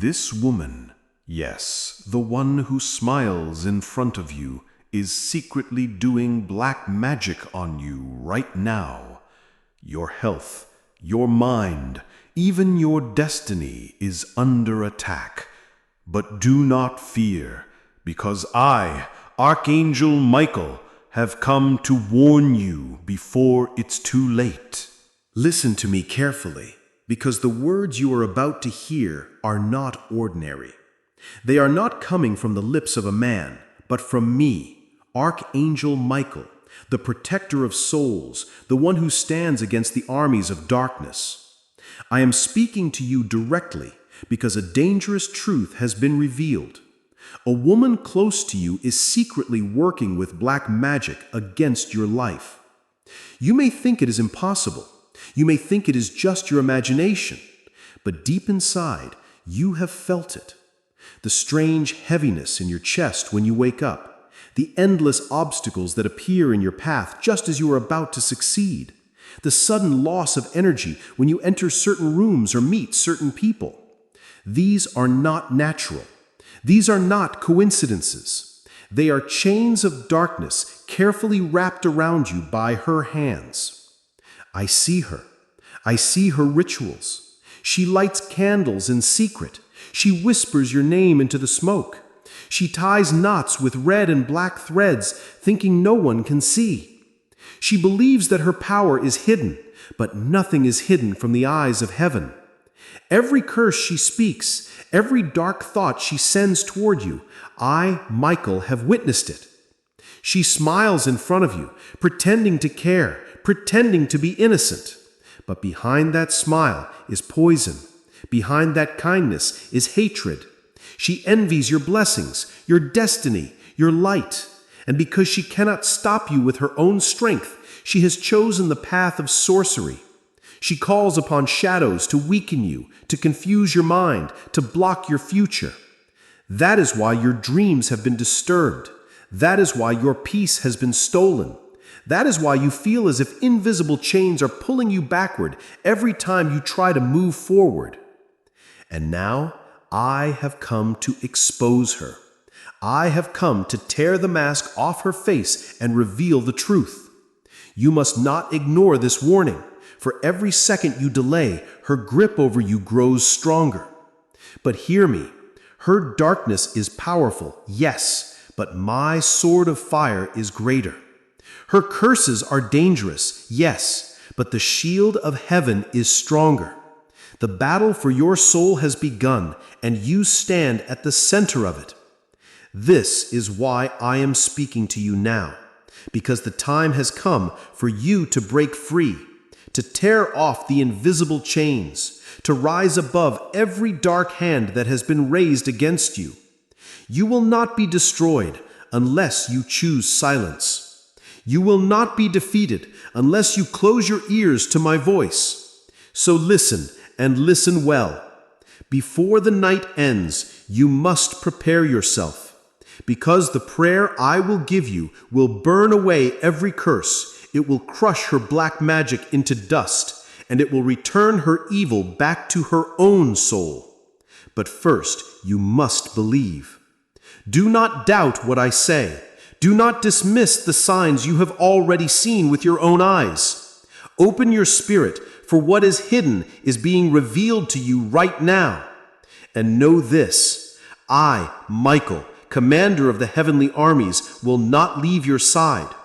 This woman, yes, the one who smiles in front of you, is secretly doing black magic on you right now. Your health, your mind, even your destiny is under attack. But do not fear, because I, Archangel Michael, have come to warn you before it's too late. Listen to me carefully, because the words you are about to hear are not ordinary. They are not coming from the lips of a man, but from me, Archangel Michael, the protector of souls, the one who stands against the armies of darkness. I am speaking to you directly because a dangerous truth has been revealed. A woman close to you is secretly working with black magic against your life. You may think it is impossible. You may think it is just your imagination. But deep inside, you have felt it. The strange heaviness in your chest when you wake up. The endless obstacles that appear in your path just as you are about to succeed. The sudden loss of energy when you enter certain rooms or meet certain people. These are not natural. These are not coincidences. They are chains of darkness carefully wrapped around you by her hands. I see her. I see her rituals. She lights candles in secret. She whispers your name into the smoke. She ties knots with red and black threads, thinking no one can see. She believes that her power is hidden, but nothing is hidden from the eyes of heaven. Every curse she speaks, every dark thought she sends toward you, I, Michael, have witnessed it. She smiles in front of you, pretending to care, pretending to be innocent. But behind that smile is poison. Behind that kindness is hatred. She envies your blessings, your destiny, your light. And because she cannot stop you with her own strength, she has chosen the path of sorcery. She calls upon shadows to weaken you, to confuse your mind, to block your future. That is why your dreams have been disturbed. That is why your peace has been stolen. That is why you feel as if invisible chains are pulling you backward every time you try to move forward. And now, I have come to expose her. I have come to tear the mask off her face and reveal the truth. You must not ignore this warning. For every second you delay, her grip over you grows stronger. But hear me, her darkness is powerful, yes, but my sword of fire is greater. Her curses are dangerous, yes, but the shield of heaven is stronger. The battle for your soul has begun, and you stand at the center of it. This is why I am speaking to you now, because the time has come for you to break free, to tear off the invisible chains, to rise above every dark hand that has been raised against you. You will not be destroyed unless you choose silence. You will not be defeated unless you close your ears to my voice. So listen, and listen well. Before the night ends, you must prepare yourself, because the prayer I will give you will burn away every curse. It will crush her black magic into dust, and it will return her evil back to her own soul. But first, you must believe. Do not doubt what I say. Do not dismiss the signs you have already seen with your own eyes. Open your spirit, for what is hidden is being revealed to you right now. And know this, I, Michael, commander of the heavenly armies, will not leave your side.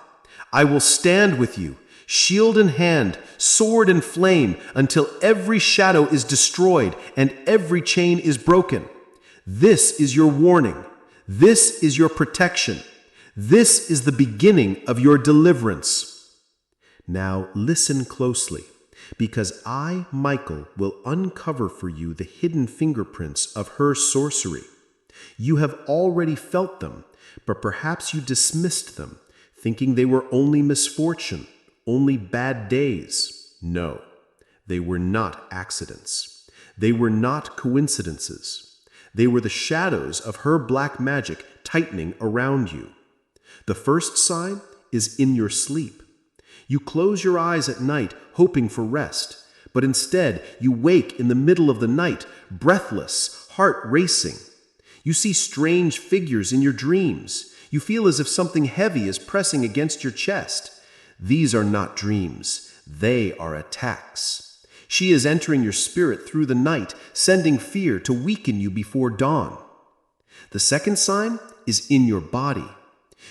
I will stand with you, shield in hand, sword in flame, until every shadow is destroyed and every chain is broken. This is your warning. This is your protection. This is the beginning of your deliverance. Now listen closely, because I, Michael, will uncover for you the hidden fingerprints of her sorcery. You have already felt them, but perhaps you dismissed them, thinking they were only misfortune, only bad days. No, they were not accidents. They were not coincidences. They were the shadows of her black magic tightening around you. The first sign is in your sleep. You close your eyes at night, hoping for rest, but instead you wake in the middle of the night, breathless, heart racing. You see strange figures in your dreams. You feel as if something heavy is pressing against your chest. These are not dreams. They are attacks. She is entering your spirit through the night, sending fear to weaken you before dawn. The second sign is in your body.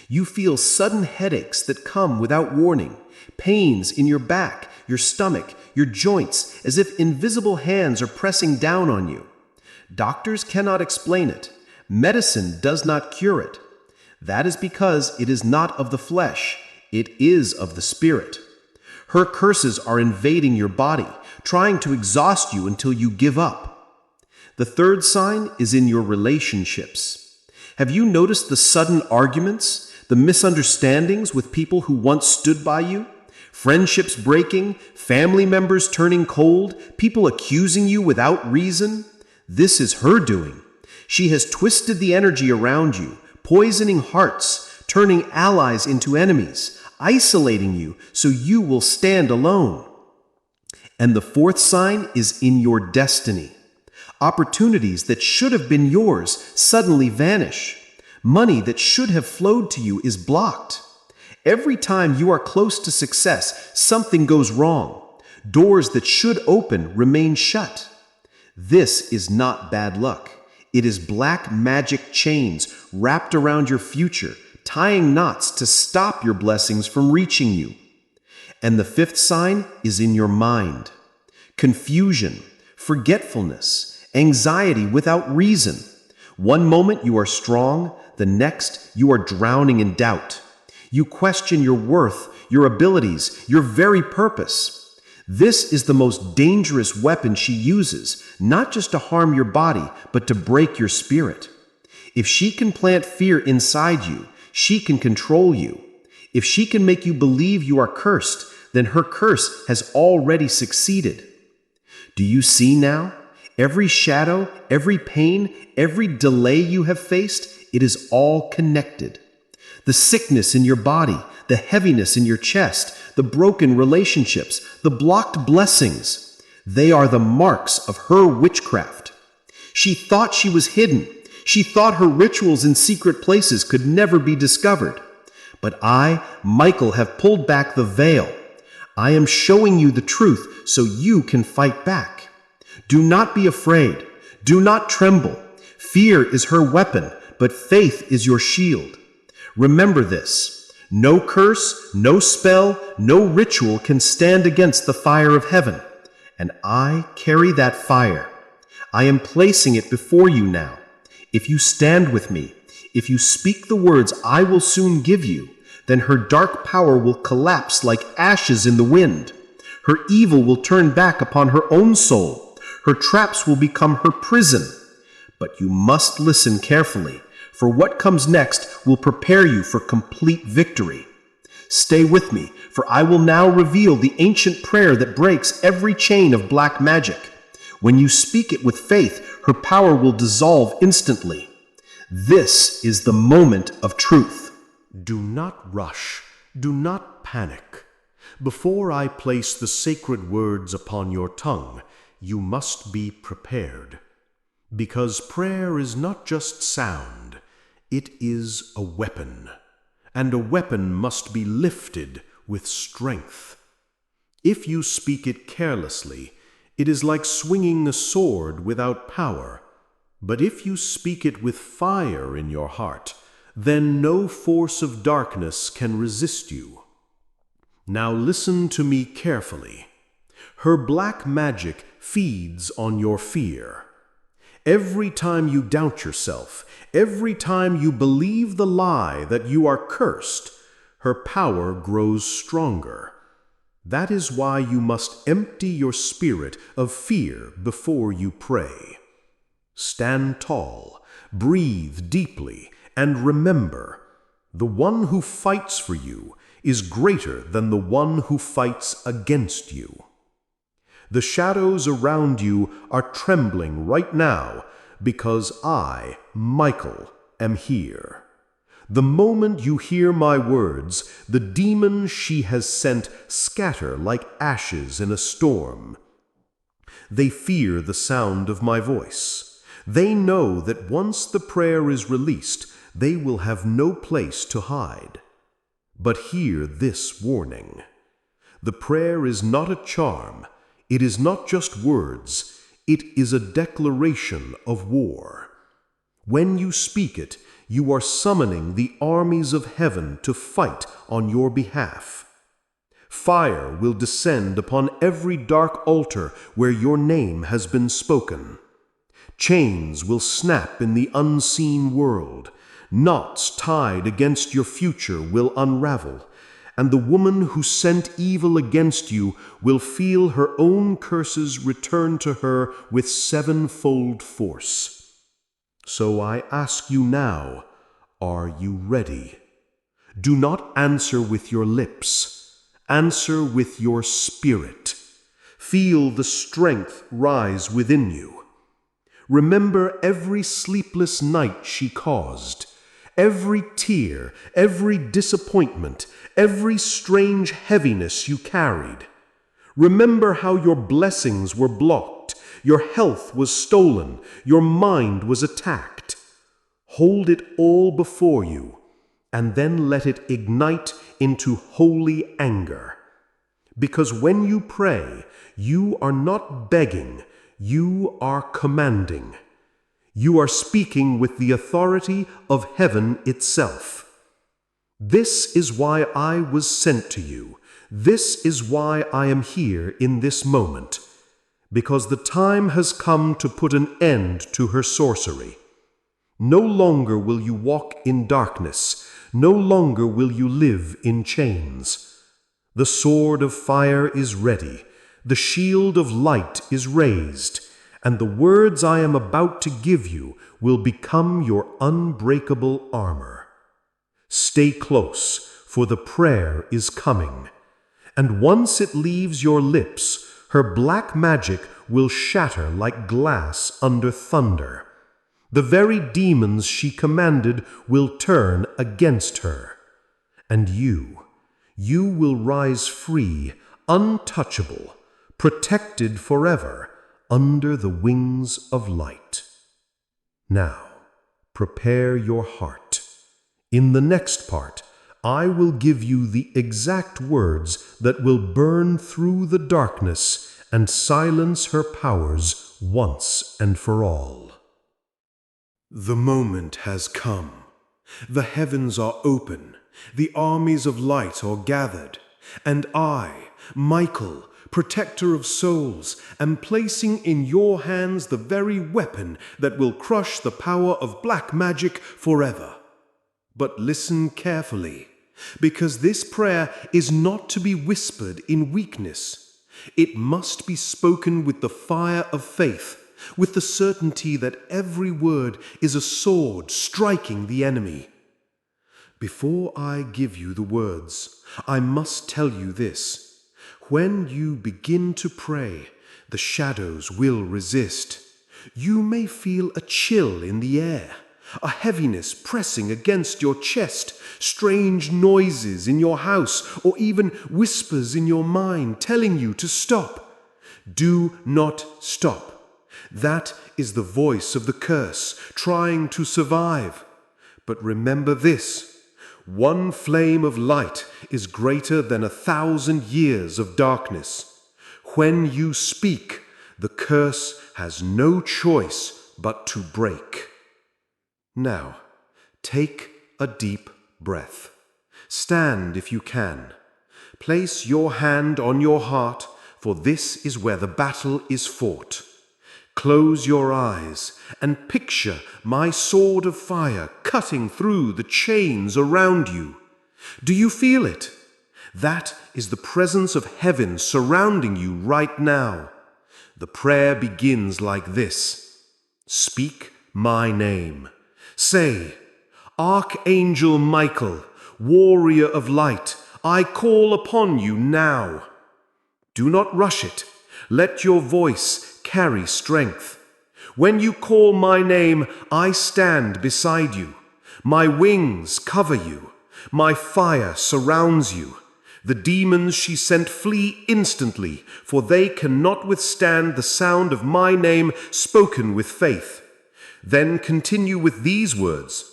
You feel sudden headaches that come without warning, pains in your back, your stomach, your joints, as if invisible hands are pressing down on you. Doctors cannot explain it. Medicine does not cure it. That is because it is not of the flesh, it is of the spirit. Her curses are invading your body, trying to exhaust you until you give up. The third sign is in your relationships. Have you noticed the sudden arguments, the misunderstandings with people who once stood by you? Friendships breaking, family members turning cold, people accusing you without reason? This is her doing. She has twisted the energy around you, poisoning hearts, turning allies into enemies, isolating you so you will stand alone. And the fourth sign is in your destiny. Opportunities that should have been yours suddenly vanish. Money that should have flowed to you is blocked. Every time you are close to success, something goes wrong. Doors that should open remain shut. This is not bad luck. It is black magic chains wrapped around your future, tying knots to stop your blessings from reaching you. And the fifth sign is in your mind. Confusion, forgetfulness, anxiety without reason. One moment you are strong, the next you are drowning in doubt. You question your worth, your abilities, your very purpose. This is the most dangerous weapon she uses, not just to harm your body, but to break your spirit. If she can plant fear inside you, she can control you. If she can make you believe you are cursed, then her curse has already succeeded. Do you see now? Every shadow, every pain, every delay you have faced, it is all connected. The sickness in your body, the heaviness in your chest, the broken relationships, the blocked blessings, they are the marks of her witchcraft. She thought she was hidden. She thought her rituals in secret places could never be discovered. But I, Michael, have pulled back the veil. I am showing you the truth so you can fight back. Do not be afraid. Do not tremble. Fear is her weapon, but faith is your shield. Remember this. No curse, no spell, no ritual can stand against the fire of heaven. And I carry that fire. I am placing it before you now. If you stand with me, if you speak the words I will soon give you, then her dark power will collapse like ashes in the wind. Her evil will turn back upon her own soul. Her traps will become her prison. But you must listen carefully, for what comes next will prepare you for complete victory. Stay with me, for I will now reveal the ancient prayer that breaks every chain of black magic. When you speak it with faith, her power will dissolve instantly. This is the moment of truth. Do not rush. Do not panic. Before I place the sacred words upon your tongue, you must be prepared. Because prayer is not just sound, it is a weapon. And a weapon must be lifted with strength. If you speak it carelessly, it is like swinging a sword without power. But if you speak it with fire in your heart, then no force of darkness can resist you. Now listen to me carefully. Her black magic feeds on your fear. Every time you doubt yourself, every time you believe the lie that you are cursed, her power grows stronger. That is why you must empty your spirit of fear before you pray. Stand tall, breathe deeply, and remember, the one who fights for you is greater than the one who fights against you. The shadows around you are trembling right now because I, Michael, am here. The moment you hear my words, the demons she has sent scatter like ashes in a storm. They fear the sound of my voice. They know that once the prayer is released, they will have no place to hide. But hear this warning. The prayer is not a charm. It is not just words. It is a declaration of war. When you speak it, you are summoning the armies of heaven to fight on your behalf. Fire will descend upon every dark altar where your name has been spoken. Chains will snap in the unseen world. Knots tied against your future will unravel, and the woman who sent evil against you will feel her own curses return to her with sevenfold force. So I ask you now, are you ready? Do not answer with your lips. Answer with your spirit. Feel the strength rise within you. Remember every sleepless night she caused, every tear, every disappointment, every strange heaviness you carried. Remember how your blessings were blocked, your health was stolen, your mind was attacked. Hold it all before you, and then let it ignite into holy anger. Because when you pray, you are not begging, you are commanding. You are speaking with the authority of heaven itself. This is why I was sent to you. This is why I am here in this moment. Because the time has come to put an end to her sorcery. No longer will you walk in darkness. No longer will you live in chains. The sword of fire is ready. The shield of light is raised, and the words I am about to give you will become your unbreakable armor. Stay close, for the prayer is coming, and once it leaves your lips, her black magic will shatter like glass under thunder. The very demons she commanded will turn against her, and you will rise free, untouchable, protected forever under the wings of light. Now, prepare your heart. In the next part, I will give you the exact words that will burn through the darkness and silence her powers once and for all. The moment has come. The heavens are open. The armies of light are gathered. And I, Michael, protector of souls, am placing in your hands the very weapon that will crush the power of black magic forever. But listen carefully, because this prayer is not to be whispered in weakness. It must be spoken with the fire of faith, with the certainty that every word is a sword striking the enemy. Before I give you the words, I must tell you this. When you begin to pray, the shadows will resist. You may feel a chill in the air, a heaviness pressing against your chest, strange noises in your house, or even whispers in your mind telling you to stop. Do not stop. That is the voice of the curse, trying to survive. But remember this. One flame of light is greater than 1,000 years of darkness. When you speak, the curse has no choice but to break. Now, take a deep breath. Stand if you can. Place your hand on your heart, for this is where the battle is fought. Close your eyes and picture my sword of fire cutting through the chains around you. Do you feel it? That is the presence of heaven surrounding you right now. The prayer begins like this. Speak my name. Say, Archangel Michael, warrior of light, I call upon you now. Do not rush it. Let your voice carry strength. When you call my name, I stand beside you. My wings cover you. My fire surrounds you. The demons she sent flee instantly, for they cannot withstand the sound of my name spoken with faith. Then continue with these words.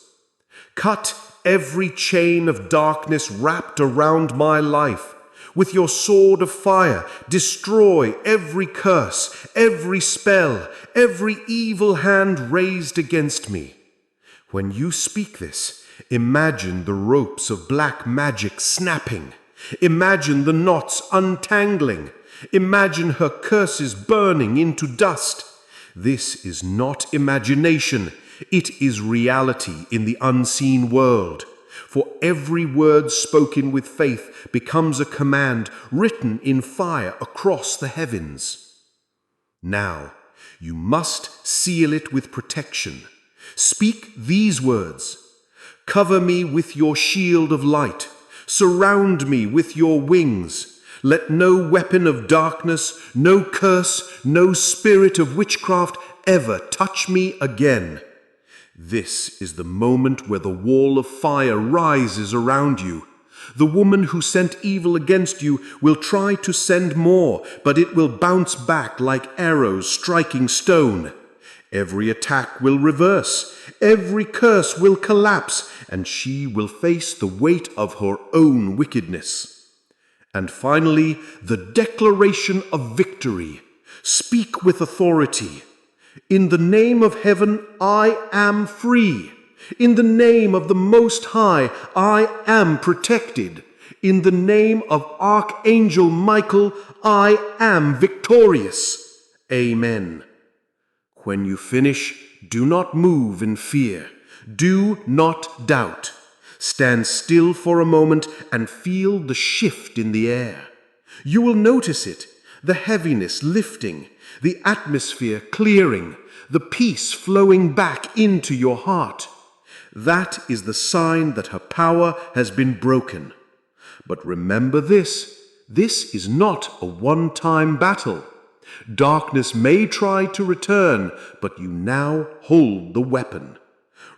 Cut every chain of darkness wrapped around my life. With your sword of fire, destroy every curse, every spell, every evil hand raised against me. When you speak this, imagine the ropes of black magic snapping. Imagine the knots untangling. Imagine her curses burning into dust. This is not imagination. It is reality in the unseen world. For every word spoken with faith becomes a command written in fire across the heavens. Now, you must seal it with protection. Speak these words. Cover me with your shield of light. Surround me with your wings. Let no weapon of darkness, no curse, no spirit of witchcraft ever touch me again. This is the moment where the wall of fire rises around you. The woman who sent evil against you will try to send more, but it will bounce back like arrows striking stone. Every attack will reverse, every curse will collapse, and she will face the weight of her own wickedness. And finally, the declaration of victory. Speak with authority. In the name of heaven, I am free. In the name of the Most High, I am protected. In the name of Archangel Michael, I am victorious. Amen. When you finish, do not move in fear. Do not doubt. Stand still for a moment and feel the shift in the air. You will notice it, the heaviness lifting, the atmosphere clearing, the peace flowing back into your heart. That is the sign that her power has been broken. But remember this is not a one-time battle. Darkness may try to return, but you now hold the weapon.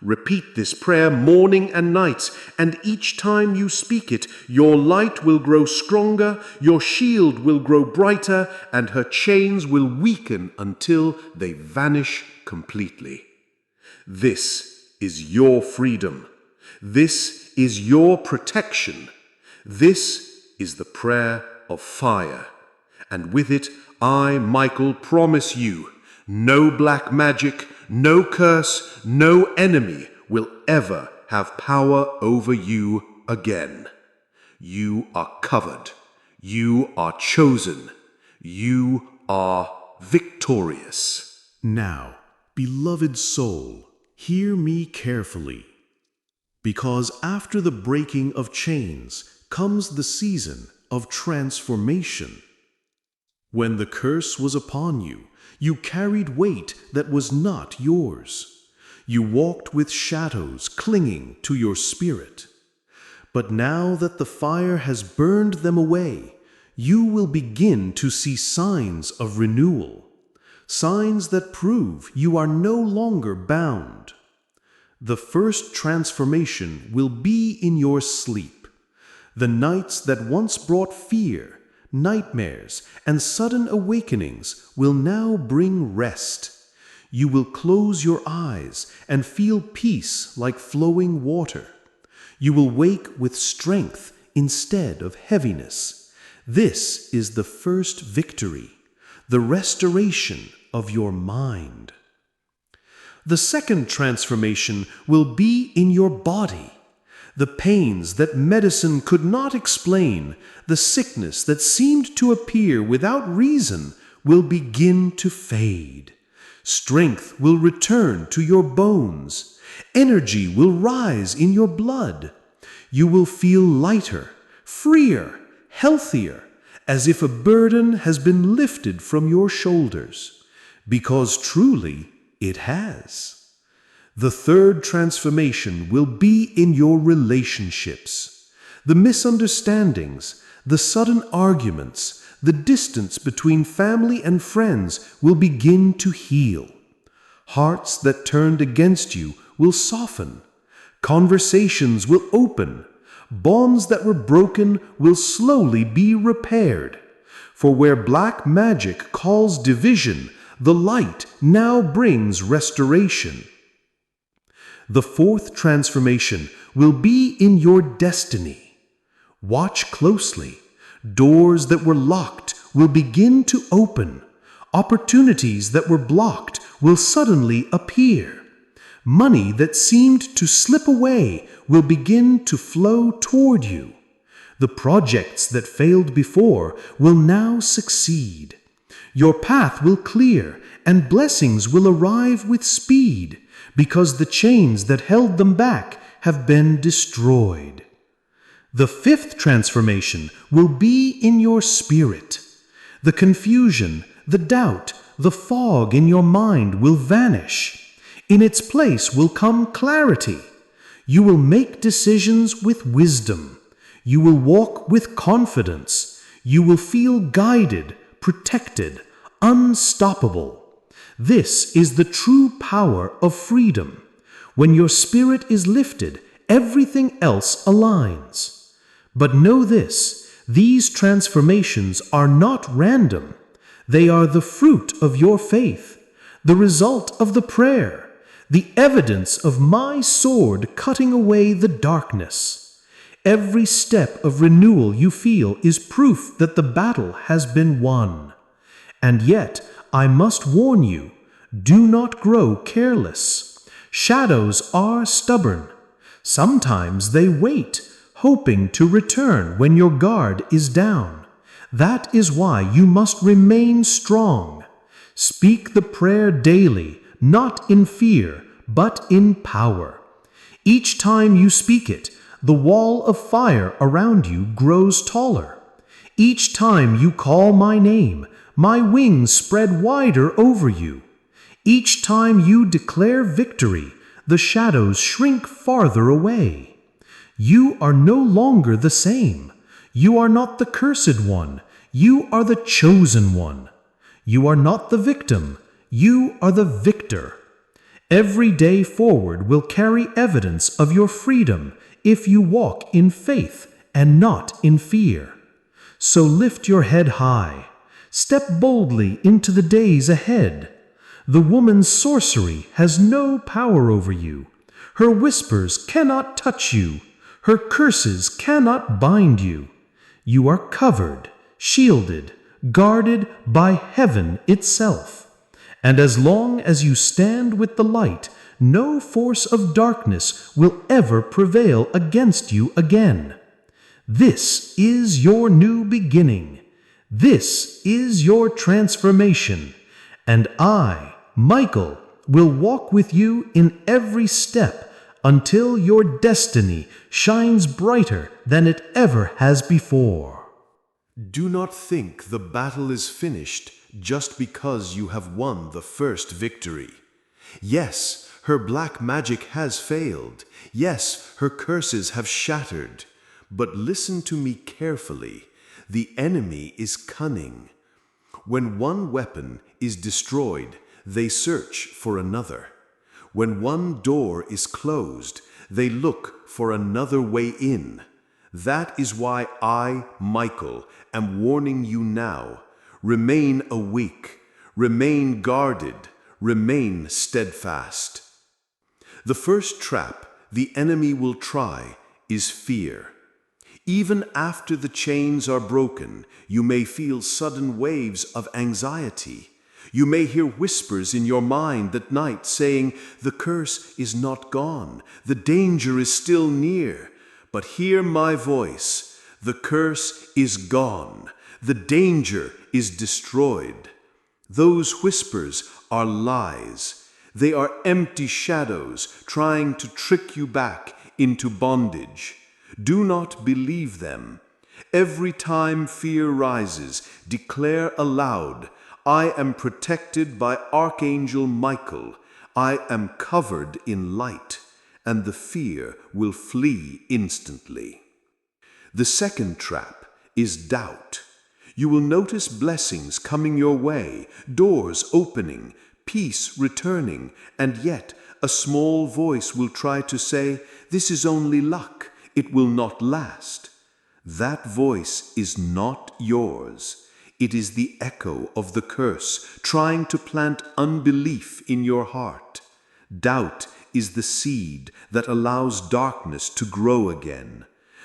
Repeat this prayer morning and night, and each time you speak it, your light will grow stronger, your shield will grow brighter, and her chains will weaken until they vanish completely. This is your freedom. This is your protection. This is the prayer of fire. And with it, I, Michael, promise you, no black magic, no curse, no enemy will ever have power over you again. You are covered. You are chosen. You are victorious. Now, beloved soul, hear me carefully. Because after the breaking of chains comes the season of transformation. When the curse was upon you, you carried weight that was not yours. You walked with shadows clinging to your spirit. But now that the fire has burned them away, you will begin to see signs of renewal, signs that prove you are no longer bound. The first transformation will be in your sleep. The nights that once brought fear, nightmares, and sudden awakenings will now bring rest. You will close your eyes and feel peace like flowing water. You will wake with strength instead of heaviness. This is the first victory, the restoration of your mind. The second transformation will be in your body. The pains that medicine could not explain, the sickness that seemed to appear without reason, will begin to fade. Strength will return to your bones. Energy will rise in your blood. You will feel lighter, freer, healthier, as if a burden has been lifted from your shoulders, because truly it has. The third transformation will be in your relationships. The misunderstandings, the sudden arguments, the distance between family and friends will begin to heal. Hearts that turned against you will soften. Conversations will open. Bonds that were broken will slowly be repaired. For where black magic calls division, the light now brings restoration. The fourth transformation will be in your destiny. Watch closely. Doors that were locked will begin to open. Opportunities that were blocked will suddenly appear. Money that seemed to slip away will begin to flow toward you. The projects that failed before will now succeed. Your path will clear and blessings will arrive with speed because the chains that held them back have been destroyed. The fifth transformation will be in your spirit. The confusion, the doubt, the fog in your mind will vanish. In its place will come clarity. You will make decisions with wisdom. You will walk with confidence. You will feel guided, protected, unstoppable. This is the true power of freedom. When your spirit is lifted, everything else aligns. But know this, these transformations are not random. They are the fruit of your faith, the result of the prayer, the evidence of my sword cutting away the darkness. Every step of renewal you feel is proof that the battle has been won. And yet, I must warn you, do not grow careless. Shadows are stubborn. Sometimes they wait, hoping to return when your guard is down. That is why you must remain strong. Speak the prayer daily, not in fear, but in power. Each time you speak it, the wall of fire around you grows taller. Each time you call my name, my wings spread wider over you. Each time you declare victory, the shadows shrink farther away. You are no longer the same. You are not the cursed one. You are the chosen one. You are not the victim. You are the victor. Every day forward will carry evidence of your freedom if you walk in faith and not in fear. So lift your head high. Step boldly into the days ahead. The woman's sorcery has no power over you. Her whispers cannot touch you. Her curses cannot bind you. You are covered, shielded, guarded by heaven itself. And as long as you stand with the light, no force of darkness will ever prevail against you again. This is your new beginning. This is your transformation. And I, Michael, will walk with you in every step until your destiny shines brighter than it ever has before. Do not think the battle is finished just because you have won the first victory. Yes, her black magic has failed. Yes, her curses have shattered. But listen to me carefully. The enemy is cunning. When one weapon is destroyed, they search for another. When one door is closed, they look for another way in. That is why I, Michael, am warning you now. Remain awake, remain guarded, remain steadfast. The first trap the enemy will try is fear. Even after the chains are broken, you may feel sudden waves of anxiety. You may hear whispers in your mind at night saying, "The curse is not gone, the danger is still near." But hear my voice, the curse is gone, the danger is destroyed. Those whispers are lies. They are empty shadows trying to trick you back into bondage. Do not believe them. Every time fear rises, declare aloud, "I am protected by Archangel Michael. I am covered in light," and the fear will flee instantly. The second trap is doubt. You will notice blessings coming your way, doors opening, peace returning, and yet a small voice will try to say, "This is only luck. It will not last." That voice is not yours. It is the echo of the curse trying to plant unbelief in your heart. Doubt is the seed that allows darkness to grow again.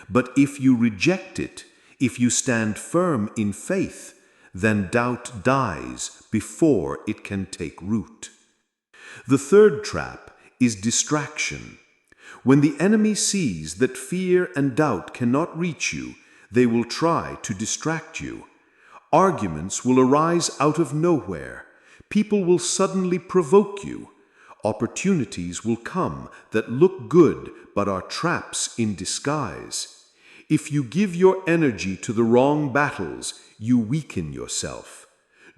But if you reject it, if you stand firm in faith, then doubt dies before it can take root. The third trap is distraction. When the enemy sees that fear and doubt cannot reach you, they will try to distract you. Arguments will arise out of nowhere. People will suddenly provoke you. Opportunities will come that look good but are traps in disguise. If you give your energy to the wrong battles, you weaken yourself.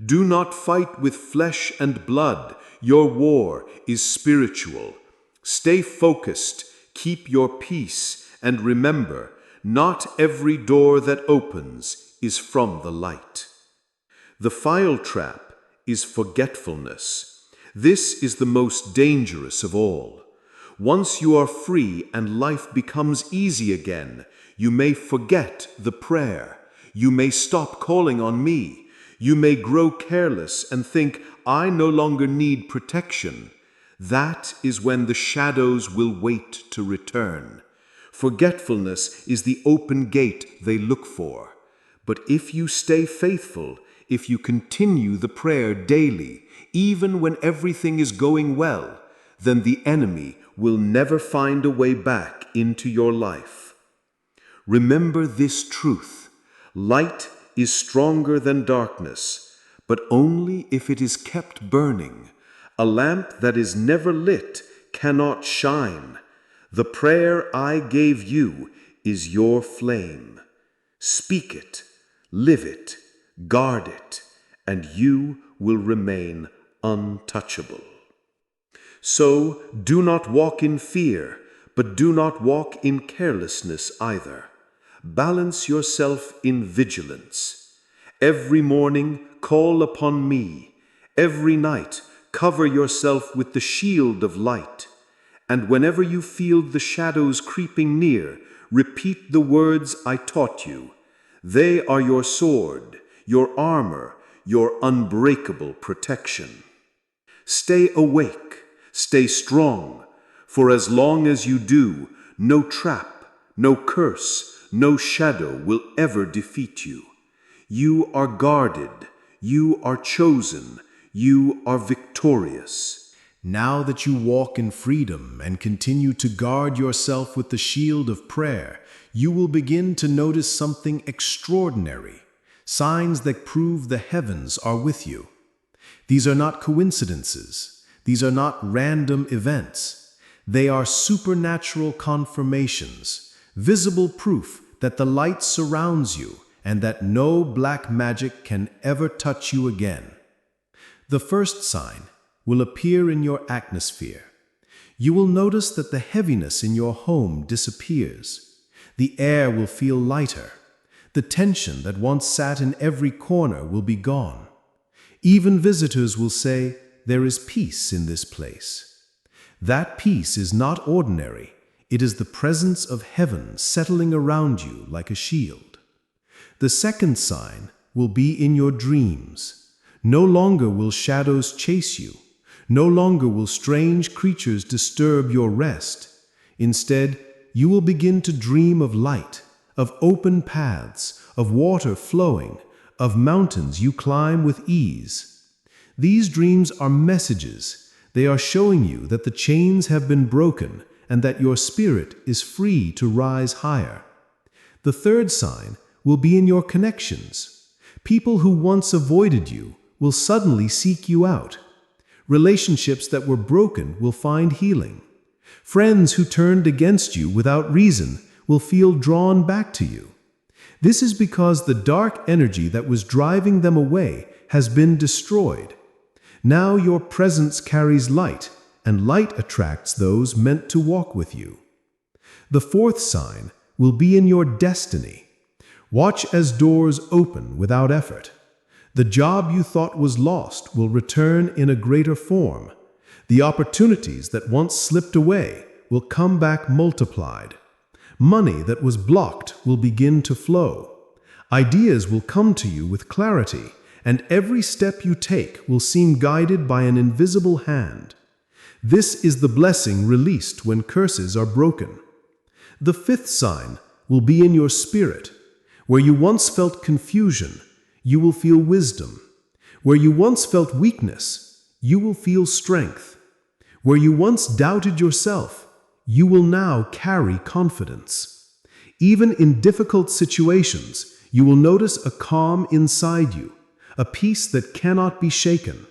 Do not fight with flesh and blood. Your war is spiritual. Stay focused, keep your peace, and remember, not every door that opens is from the light. The final trap is forgetfulness. This is the most dangerous of all. Once you are free and life becomes easy again, you may forget the prayer. You may stop calling on me. You may grow careless and think, I no longer need protection. That is when the shadows will wait to return. Forgetfulness is the open gate they look for. But if you stay faithful, if you continue the prayer daily, even when everything is going well, then the enemy will never find a way back into your life. Remember this truth: light is stronger than darkness, but only if it is kept burning. A lamp that is never lit cannot shine. The prayer I gave you is your flame. Speak it, live it, guard it, and you will remain untouchable. So do not walk in fear, but do not walk in carelessness either. Balance yourself in vigilance. Every morning call upon me. Every night cover yourself with the shield of light. And whenever you feel the shadows creeping near, repeat the words I taught you. They are your sword, your armor, your unbreakable protection. Stay awake, stay strong, for as long as you do, no trap, no curse, no shadow will ever defeat you. You are guarded, you are chosen, you are victorious. Now that you walk in freedom and continue to guard yourself with the shield of prayer, you will begin to notice something extraordinary, signs that prove the heavens are with you. These are not coincidences. These are not random events. They are supernatural confirmations, visible proof that the light surrounds you and that no black magic can ever touch you again. The first sign will appear in your atmosphere. You will notice that the heaviness in your home disappears. The air will feel lighter. The tension that once sat in every corner will be gone. Even visitors will say, "There is peace in this place." That peace is not ordinary. It is the presence of heaven settling around you like a shield. The second sign will be in your dreams. No longer will shadows chase you. No longer will strange creatures disturb your rest. Instead, you will begin to dream of light, of open paths, of water flowing, of mountains you climb with ease. These dreams are messages. They are showing you that the chains have been broken and that your spirit is free to rise higher. The third sign will be in your connections. People who once avoided you will suddenly seek you out. Relationships that were broken will find healing. Friends who turned against you without reason will feel drawn back to you. This is because the dark energy that was driving them away has been destroyed. Now your presence carries light, and light attracts those meant to walk with you. The fourth sign will be in your destiny. Watch as doors open without effort. The job you thought was lost will return in a greater form. The opportunities that once slipped away will come back multiplied. Money that was blocked will begin to flow. Ideas will come to you with clarity, and every step you take will seem guided by an invisible hand. This is the blessing released when curses are broken. The fifth sign will be in your spirit. Where you once felt confusion, you will feel wisdom. Where you once felt weakness, you will feel strength. Where you once doubted yourself, you will now carry confidence. Even in difficult situations, you will notice a calm inside you, a peace that cannot be shaken.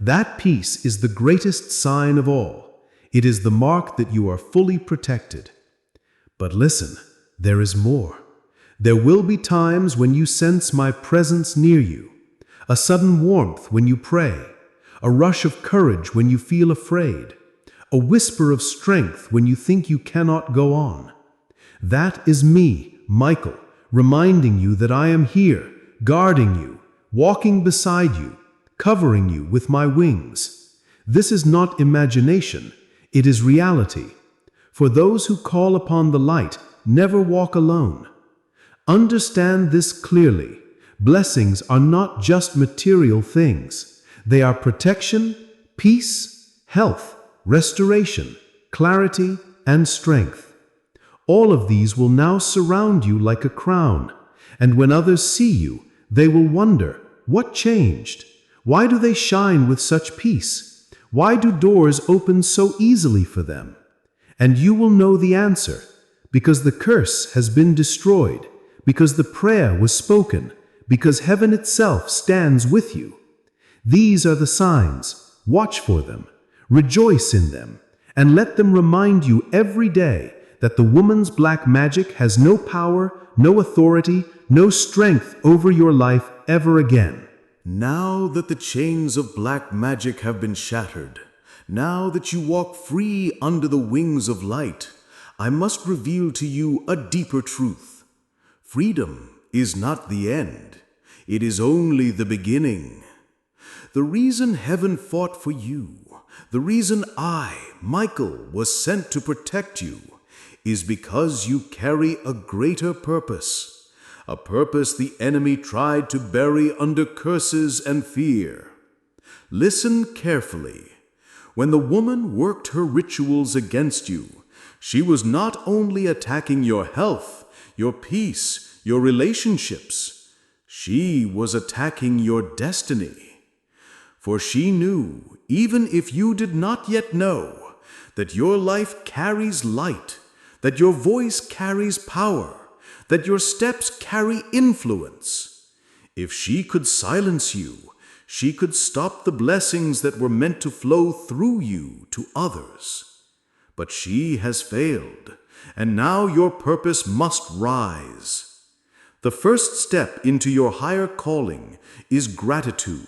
That peace is the greatest sign of all. It is the mark that you are fully protected. But listen, there is more. There will be times when you sense my presence near you, a sudden warmth when you pray, a rush of courage when you feel afraid, a whisper of strength when you think you cannot go on. That is me, Michael, reminding you that I am here, guarding you, walking beside you, covering you with my wings. This is not imagination, it is reality. For those who call upon the light never walk alone. Understand this clearly. Blessings are not just material things. They are protection, peace, health, restoration, clarity, and strength. All of these will now surround you like a crown, and when others see you, they will wonder, what changed? Why do they shine with such peace? Why do doors open so easily for them? And you will know the answer, because the curse has been destroyed, because the prayer was spoken, because heaven itself stands with you. These are the signs. Watch for them, rejoice in them, and let them remind you every day that the woman's black magic has no power, no authority, no strength over your life ever again. Now that the chains of black magic have been shattered, now that you walk free under the wings of light, I must reveal to you a deeper truth. Freedom is not the end. It is only the beginning. The reason heaven fought for you, the reason I, Michael, was sent to protect you, is because you carry a greater purpose. A purpose the enemy tried to bury under curses and fear. Listen carefully. When the woman worked her rituals against you, she was not only attacking your health, your peace, your relationships. She was attacking your destiny. For she knew, even if you did not yet know, that your life carries light, that your voice carries power, that your steps carry influence. If she could silence you, she could stop the blessings that were meant to flow through you to others. But she has failed, and now your purpose must rise. The first step into your higher calling is gratitude.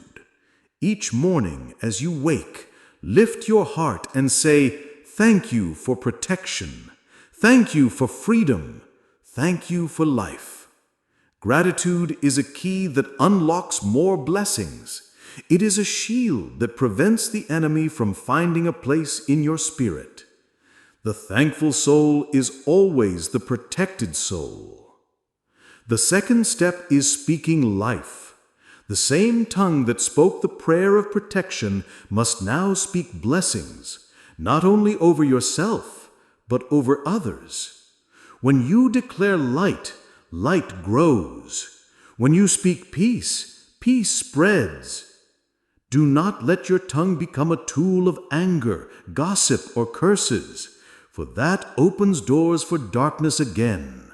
Each morning as you wake, lift your heart and say, "Thank you for protection. Thank you for freedom. Thank you for life." Gratitude is a key that unlocks more blessings. It is a shield that prevents the enemy from finding a place in your spirit. The thankful soul is always the protected soul. The second step is speaking life. The same tongue that spoke the prayer of protection must now speak blessings, not only over yourself, but over others. When you declare light, light grows. When you speak peace, peace spreads. Do not let your tongue become a tool of anger, gossip, or curses, for that opens doors for darkness again.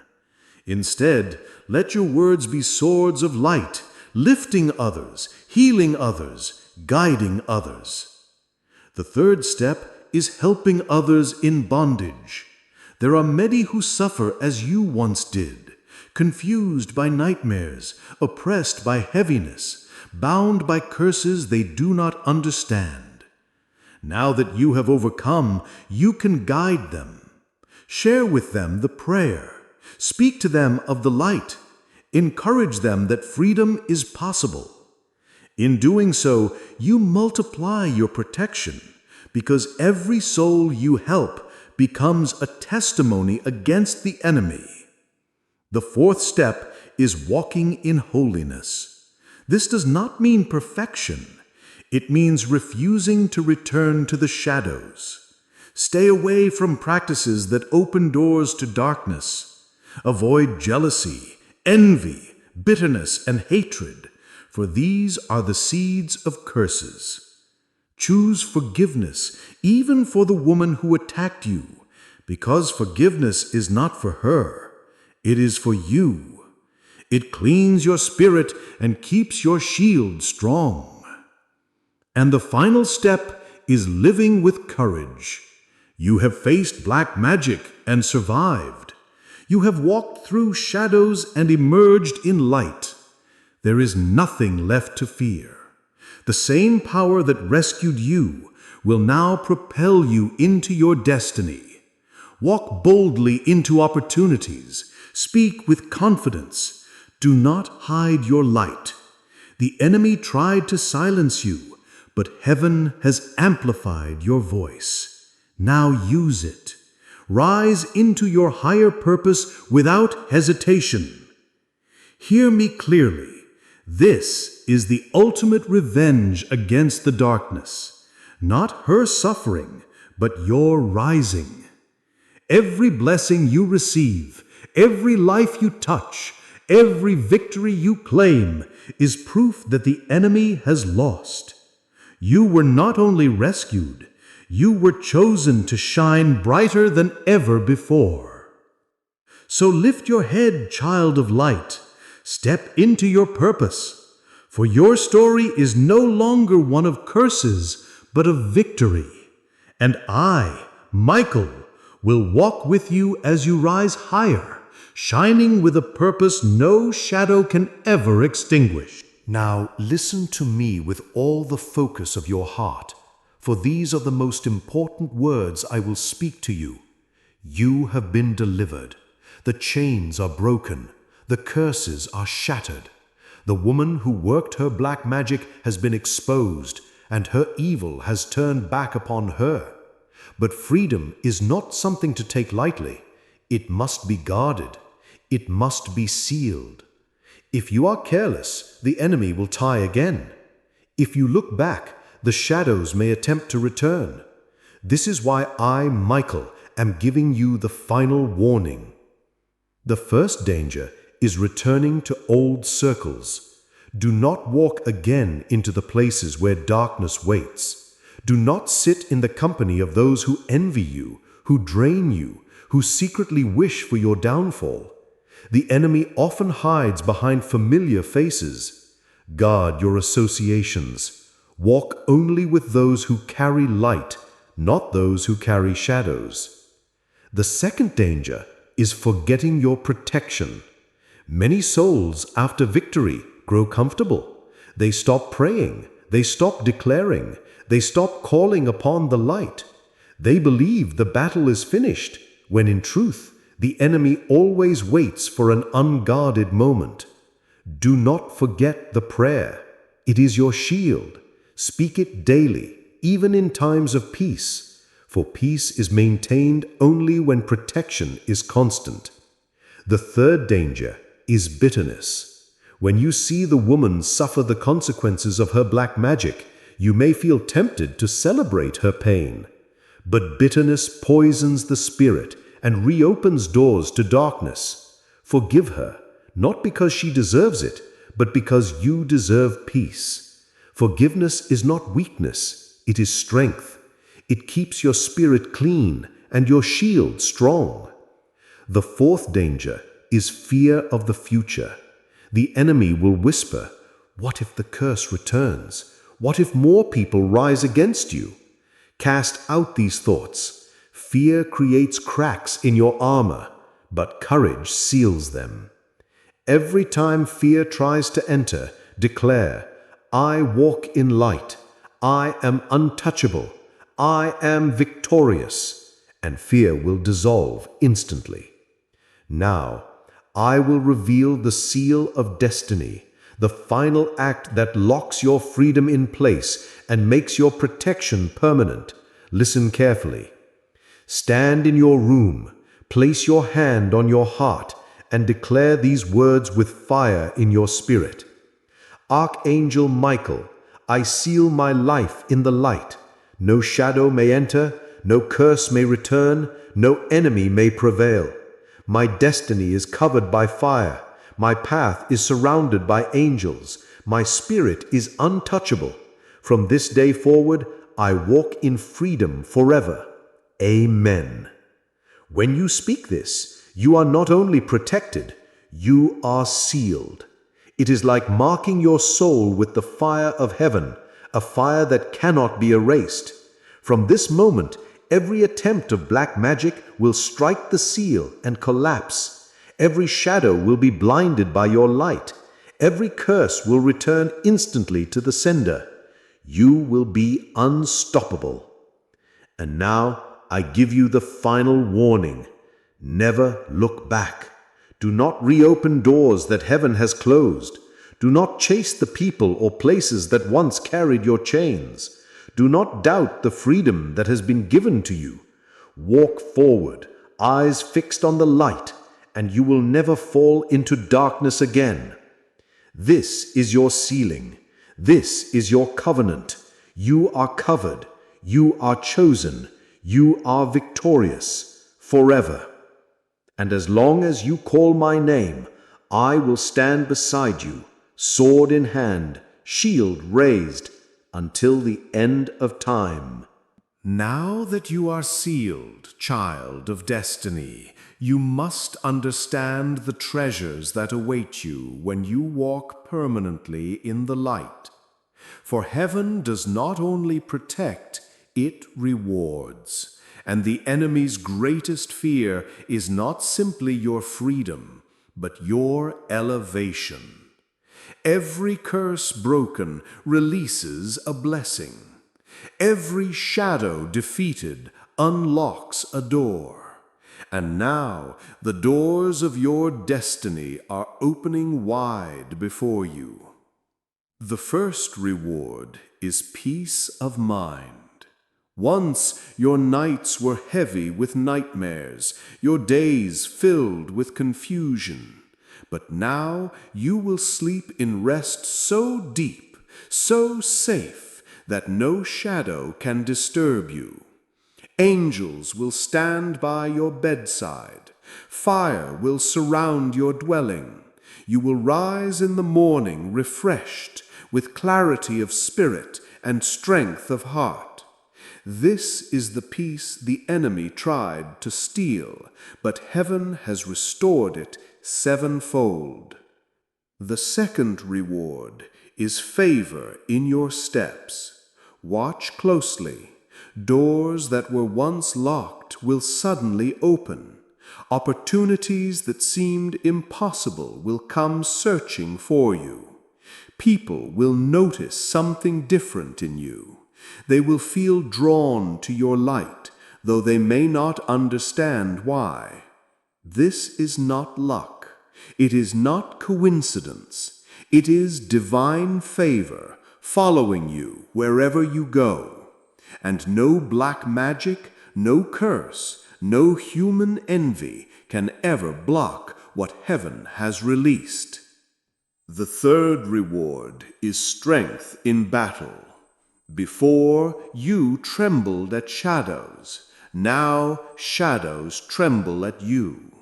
Instead, let your words be swords of light, lifting others, healing others, guiding others. The third step is helping others in bondage. There are many who suffer as you once did, confused by nightmares, oppressed by heaviness, bound by curses they do not understand. Now that you have overcome, you can guide them. Share with them the prayer. Speak to them of the light. Encourage them that freedom is possible. In doing so, you multiply your protection, because every soul you help becomes a testimony against the enemy. The fourth step is walking in holiness. This does not mean perfection. It means refusing to return to the shadows. Stay away from practices that open doors to darkness. Avoid jealousy, envy, bitterness, and hatred, for these are the seeds of curses. Choose forgiveness, even for the woman who attacked you, because forgiveness is not for her, it is for you. It cleans your spirit and keeps your shield strong. And the final step is living with courage. You have faced black magic and survived. You have walked through shadows and emerged in light. There is nothing left to fear. The same power that rescued you will now propel you into your destiny. Walk boldly into opportunities. Speak with confidence. Do not hide your light. The enemy tried to silence you, but heaven has amplified your voice. Now use it. Rise into your higher purpose without hesitation. Hear me clearly. This is the ultimate revenge against the darkness. Not her suffering, but your rising. Every blessing you receive, every life you touch, every victory you claim is proof that the enemy has lost. You were not only rescued, you were chosen to shine brighter than ever before. So lift your head, child of light. Step into your purpose, for your story is no longer one of curses, but of victory. And I, Michael, will walk with you as you rise higher, shining with a purpose no shadow can ever extinguish. Now listen to me with all the focus of your heart, for these are the most important words I will speak to you. You have been delivered. The chains are broken. The curses are shattered. The woman who worked her black magic has been exposed, and her evil has turned back upon her. But freedom is not something to take lightly. It must be guarded. It must be sealed. If you are careless, the enemy will tie again. If you look back, the shadows may attempt to return. This is why I, Michael, am giving you the final warning. The first danger is returning to old circles. Do not walk again into the places where darkness waits. Do not sit in the company of those who envy you, who drain you, who secretly wish for your downfall. The enemy often hides behind familiar faces. Guard your associations. Walk only with those who carry light, not those who carry shadows. The second danger is forgetting your protection. Many souls, after victory, grow comfortable. They stop praying. They stop declaring. They stop calling upon the light. They believe the battle is finished, when in truth, the enemy always waits for an unguarded moment. Do not forget the prayer. It is your shield. Speak it daily, even in times of peace, for peace is maintained only when protection is constant. The third danger is bitterness. When you see the woman suffer the consequences of her black magic, you may feel tempted to celebrate her pain. But bitterness poisons the spirit and reopens doors to darkness. Forgive her, not because she deserves it, but because you deserve peace. Forgiveness is not weakness, it is strength. It keeps your spirit clean and your shield strong. The fourth danger is fear of the future. The enemy will whisper, "What if the curse returns? What if more people rise against you?" Cast out these thoughts. Fear creates cracks in your armor, but courage seals them. Every time fear tries to enter, declare, "I walk in light. I am untouchable. I am victorious," and fear will dissolve instantly. Now, I will reveal the seal of destiny, the final act that locks your freedom in place and makes your protection permanent. Listen carefully. Stand in your room, place your hand on your heart, and declare these words with fire in your spirit. Archangel Michael, I seal my life in the light. No shadow may enter, no curse may return, no enemy may prevail. My destiny is covered by fire. My path is surrounded by angels. My spirit is untouchable. From this day forward, I walk in freedom forever. Amen. When you speak this, you are not only protected, you are sealed. It is like marking your soul with the fire of heaven, a fire that cannot be erased. From this moment, every attempt of black magic will strike the seal and collapse. Every shadow will be blinded by your light. Every curse will return instantly to the sender. You will be unstoppable. And now I give you the final warning. Never look back. Do not reopen doors that heaven has closed. Do not chase the people or places that once carried your chains. Do not doubt the freedom that has been given to you. Walk forward, eyes fixed on the light, and you will never fall into darkness again. This is your sealing. This is your covenant. You are covered. You are chosen. You are victorious forever. And as long as you call my name, I will stand beside you, sword in hand, shield raised, until the end of time. Now that you are sealed, child of destiny, you must understand the treasures that await you when you walk permanently in the light. For heaven does not only protect, it rewards. And the enemy's greatest fear is not simply your freedom, but your elevation. Every curse broken releases a blessing. Every shadow defeated unlocks a door. And now the doors of your destiny are opening wide before you. The first reward is peace of mind. Once your nights were heavy with nightmares, your days filled with confusion. But now you will sleep in rest so deep, so safe, that no shadow can disturb you. Angels will stand by your bedside. Fire will surround your dwelling. You will rise in the morning refreshed, with clarity of spirit and strength of heart. This is the peace the enemy tried to steal, but heaven has restored it sevenfold. The second reward is favor in your steps. Watch closely. Doors that were once locked will suddenly open. Opportunities that seemed impossible will come searching for you. People will notice something different in you. They will feel drawn to your light, though they may not understand why. This is not luck. It is not coincidence. It is divine favor following you wherever you go. And no black magic, no curse, no human envy can ever block what heaven has released. The third reward is strength in battle. Before, you trembled at shadows. Now shadows tremble at you.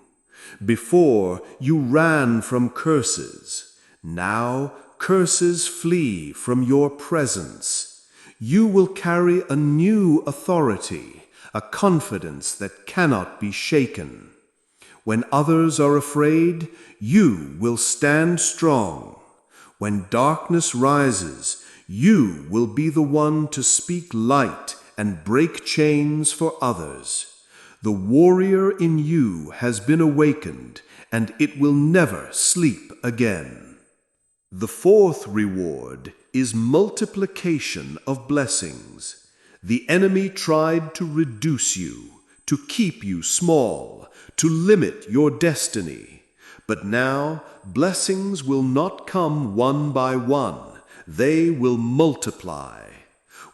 Before, you ran from curses. Now curses flee from your presence. You will carry a new authority, a confidence that cannot be shaken. When others are afraid, you will stand strong. When darkness rises, you will be the one to speak light and break chains for others. The warrior in you has been awakened, and it will never sleep again. The fourth reward is multiplication of blessings. The enemy tried to reduce you, to keep you small, to limit your destiny. But now blessings will not come one by one. They will multiply.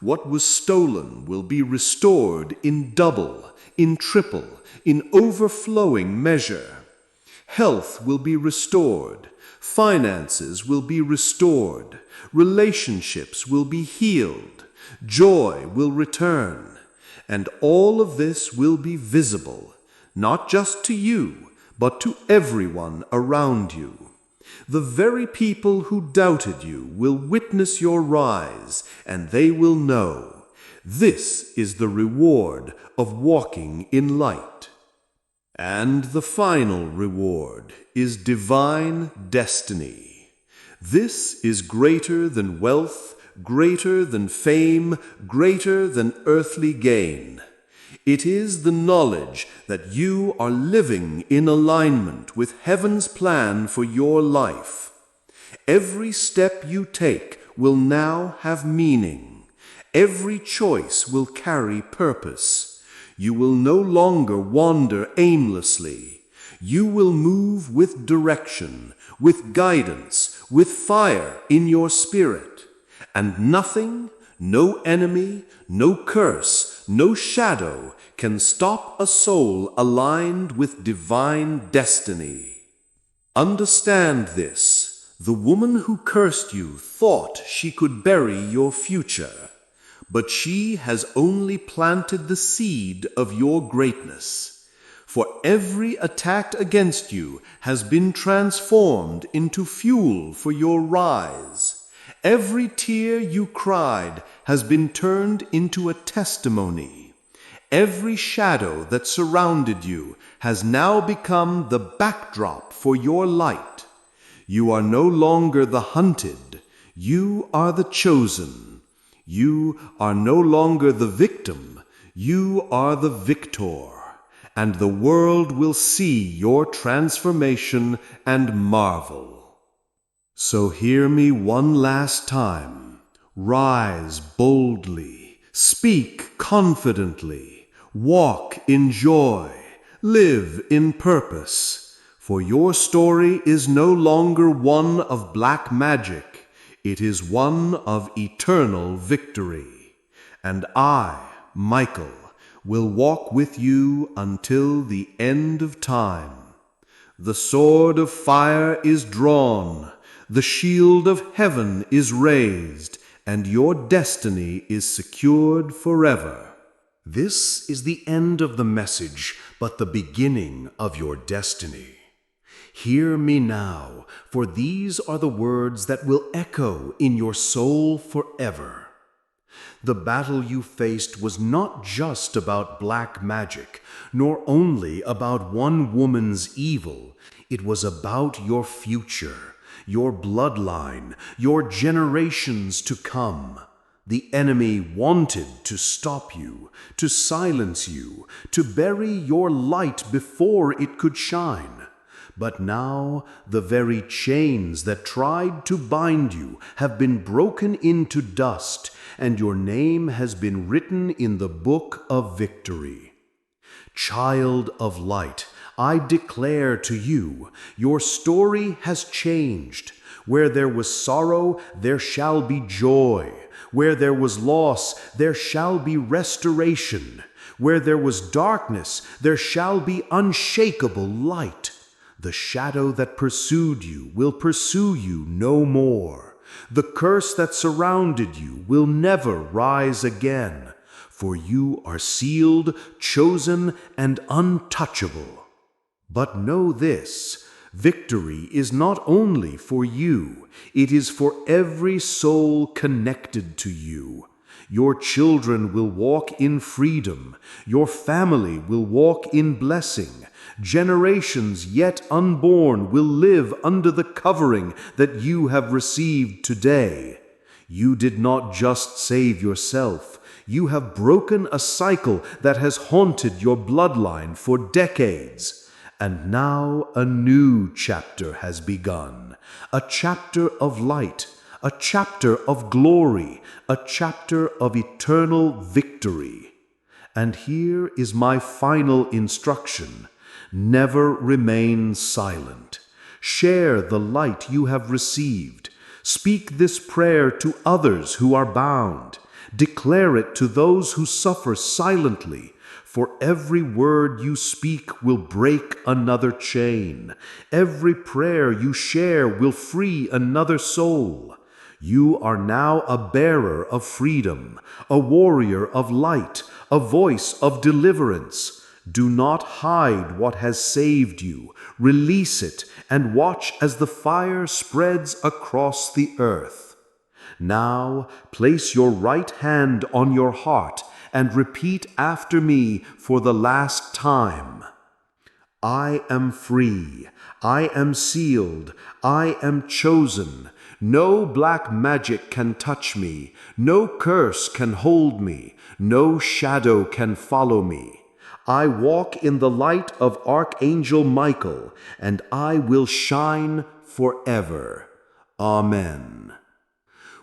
What was stolen will be restored in double, in triple, in overflowing measure. Health will be restored. Finances will be restored. Relationships will be healed. Joy will return. And all of this will be visible, not just to you, but to everyone around you. The very people who doubted you will witness your rise, and they will know this is the reward of walking in light. And the final reward is divine destiny. This is greater than wealth, greater than fame, greater than earthly gain. It is the knowledge that you are living in alignment with heaven's plan for your life. Every step you take will now have meaning. Every choice will carry purpose. You will no longer wander aimlessly. You will move with direction, with guidance, with fire in your spirit. And nothing, no enemy, no curse, no shadow can stop a soul aligned with divine destiny. Understand this. The woman who cursed you thought she could bury your future, but she has only planted the seed of your greatness. For every attack against you has been transformed into fuel for your rise. Every tear you cried has been turned into a testimony. Every shadow that surrounded you has now become the backdrop for your light. You are no longer the hunted. You are the chosen. You are no longer the victim. You are the victor. And the world will see your transformation and marvel. So hear me one last time. Rise boldly, speak confidently, walk in joy, live in purpose. For your story is no longer one of black magic, it is one of eternal victory. And I, Michael, will walk with you until the end of time. The sword of fire is drawn. The shield of heaven is raised, and your destiny is secured forever. This is the end of the message, but the beginning of your destiny. Hear me now, for these are the words that will echo in your soul forever. The battle you faced was not just about black magic, nor only about one woman's evil. It was about your future, your bloodline, your generations to come. The enemy wanted to stop you, to silence you, to bury your light before it could shine. But now the very chains that tried to bind you have been broken into dust, and your name has been written in the book of victory. Child of light, I declare to you, your story has changed. Where there was sorrow, there shall be joy. Where there was loss, there shall be restoration. Where there was darkness, there shall be unshakable light. The shadow that pursued you will pursue you no more. The curse that surrounded you will never rise again, for you are sealed, chosen, and untouchable. But know this, victory is not only for you, it is for every soul connected to you. Your children will walk in freedom. Your family will walk in blessing. Generations yet unborn will live under the covering that you have received today. You did not just save yourself. You have broken a cycle that has haunted your bloodline for decades. And now a new chapter has begun, a chapter of light, a chapter of glory, a chapter of eternal victory. And here is my final instruction. Never remain silent. Share the light you have received. Speak this prayer to others who are bound. Declare it to those who suffer silently, For every word you speak will break another chain. Every prayer you share will free another soul. You are now a bearer of freedom, a warrior of light, a voice of deliverance. Do not hide what has saved you. Release it and watch as the fire spreads across the earth. Now place your right hand on your heart and repeat after me for the last time. I am free. I am sealed. I am chosen. No black magic can touch me. No curse can hold me. No shadow can follow me. I walk in the light of Archangel Michael, and I will shine forever. Amen.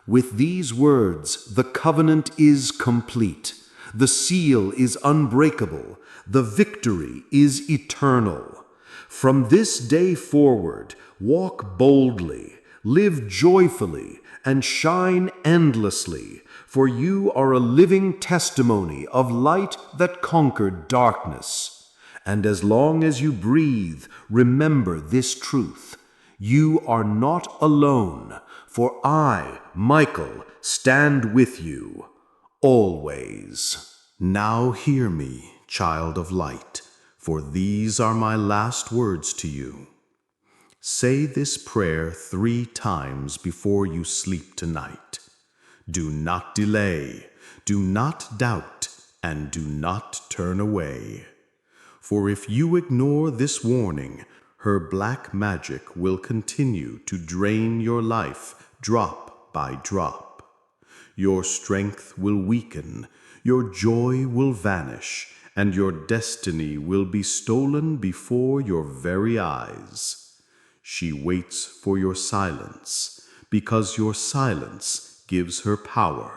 With these words, the covenant is complete. The seal is unbreakable. The victory is eternal. From this day forward, walk boldly, live joyfully, and shine endlessly, for you are a living testimony of light that conquered darkness. And as long as you breathe, remember this truth. You are not alone, for I, Michael, stand with you, always. Now hear me, child of light, for these are my last words to you. Say this prayer 3 times before you sleep tonight. Do not delay, do not doubt, and do not turn away. For if you ignore this warning, her black magic will continue to drain your life drop by drop. Your strength will weaken, your joy will vanish, and your destiny will be stolen before your very eyes. She waits for your silence, because your silence gives her power.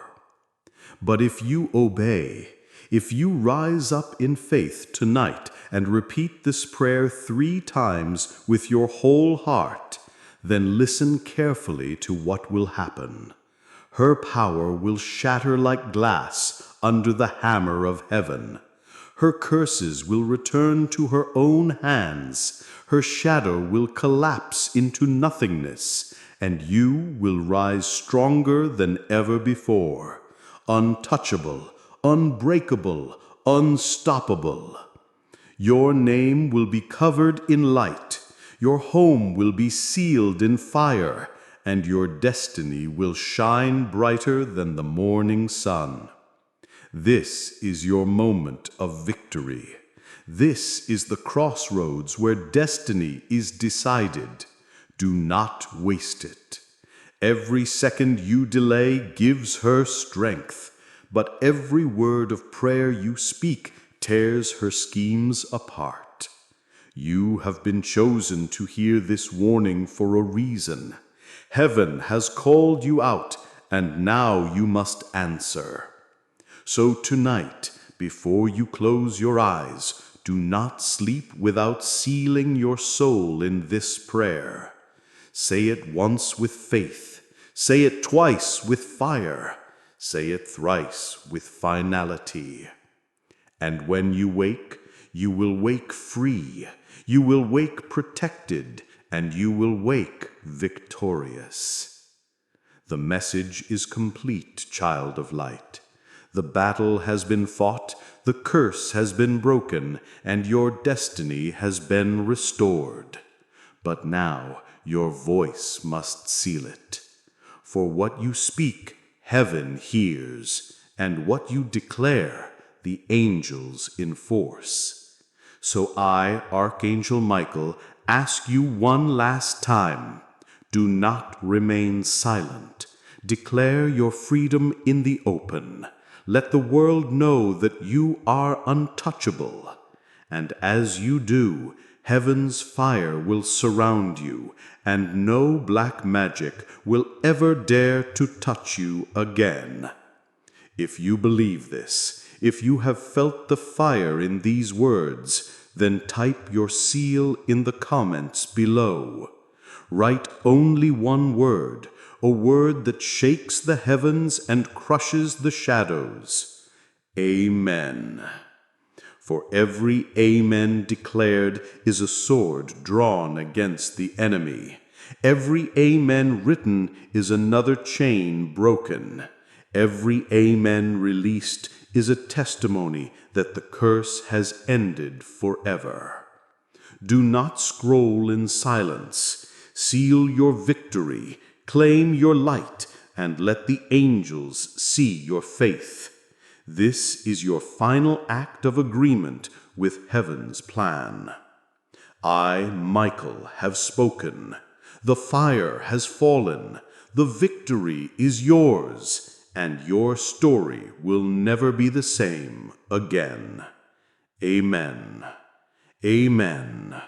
But if you obey, if you rise up in faith tonight and repeat this prayer 3 times with your whole heart, then listen carefully to what will happen. Her power will shatter like glass under the hammer of heaven. Her curses will return to her own hands. Her shadow will collapse into nothingness, and you will rise stronger than ever before, untouchable, unbreakable, unstoppable. Your name will be covered in light, your home will be sealed in fire, and your destiny will shine brighter than the morning sun. This is your moment of victory. This is the crossroads where destiny is decided. Do not waste it. Every second you delay gives her strength, but every word of prayer you speak tears her schemes apart. You have been chosen to hear this warning for a reason. Heaven has called you out, and now you must answer. So tonight, before you close your eyes, do not sleep without sealing your soul in this prayer. Say it once with faith. Say it twice with fire. Say it thrice with finality. And when you will wake free. You will wake protected, and you will wake victorious. The message is complete, child of light. The battle has been fought, the curse has been broken, and your destiny has been restored. But now your voice must seal it. For what you speak, heaven hears, and what you declare, the angels enforce. So I, Archangel Michael, ask you one last time. Do not remain silent. Declare your freedom in the open. Let the world know that you are untouchable. And as you do, heaven's fire will surround you, and no black magic will ever dare to touch you again. If you believe this, if you have felt the fire in these words, then type your seal in the comments below. Write only one word, a word that shakes the heavens and crushes the shadows. Amen. For every amen declared is a sword drawn against the enemy. Every amen written is another chain broken. Every amen released is a testimony that the curse has ended forever. Do not scroll in silence. Seal your victory, claim your light, and let the angels see your faith. This is your final act of agreement with heaven's plan. I, Michael, have spoken. The fire has fallen. The victory is yours, and your story will never be the same again. Amen. Amen.